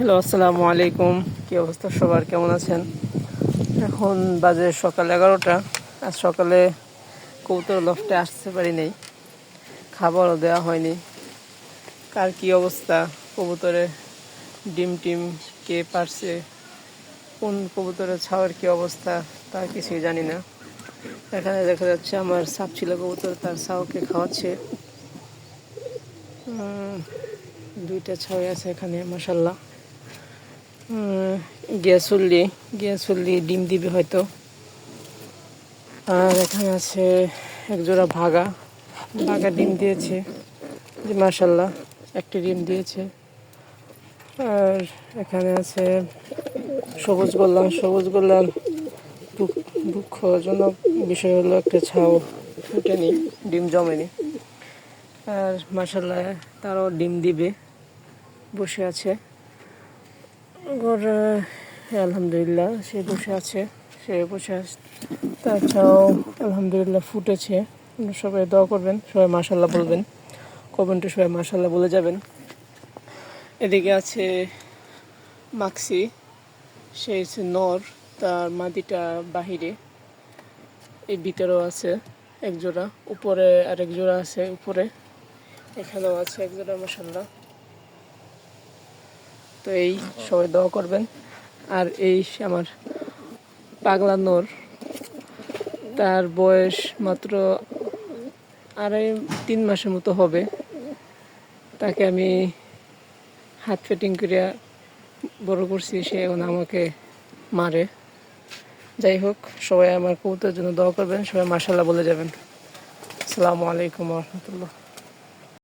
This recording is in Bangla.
হ্যালো, আসসালামু আলাইকুম। কি অবস্থা সবার, কেমন আছেন? এখন বাজে সকাল 11টা। আজ সকালে কবুতর লফটে আসতে পারি নাই, খাবারও দেওয়া হয়নি। কার কি অবস্থা, কবুতরের ডিম টিম কে পারছে, কোন কবুতরের ছাওয়ার কি অবস্থা তা কিছুই জানি না। এখানে দেখা যাচ্ছে আমার সাপ ছিল কবুতর, তার ছাওকে খাওয়াচ্ছে। দুইটা ছাওয়াই আছে এখানে, মাশাল্লাহ। গ্যাসুল্লি ডিম দিবে হয়তো। আর এখানে আছে একজোড়া ভাগা ডিম দিয়েছে, যে মাশাল্লাহ একটি ডিম দিয়েছে। আর এখানে আছে সবুজ গোল্লার দুঃখজনক বিষয় হলো একটা ছাও ফুটেনি, ডিম জমেনি। আর মাশাল্লাহ তারও ডিম দিবে, বসে আছে ঘরে। আলহামদুলিল্লাহ সে বসে আছে, তাছাড়াও আলহামদুলিল্লাহ ফুটেছে। সবাই দোয়া করবেন, সবাই মাশাল্লাহ বলবেন, কমেন্টে সবাই মাশাল্লাহ বলে যাবেন। এদিকে আছে মাক্সি, সে হচ্ছে নর, তার মাদিটা বাহিরে, এই ভিতরেও আছে এক জোড়া, উপরে আরেক জোড়া আছে, উপরে এখানেও আছে এক জোড়া, মাশাল্লাহ। তো এই সবাই দোয়া করবেন। আর এই আমার পাগলা নর, তার বয়স মাত্র 3.5 মতো হবে। তাকে আমি হাত ফিটিং করিয়া বড় করছি, সে এখন আমাকে মারে। যাই হোক, সবাই আমার কবুতরের জন্য দোয়া করবেন, সবাই মাশাল্লাহ বলে যাবেন। আসসালামু আলাইকুম ওয়া রাহমাতুল্লাহ।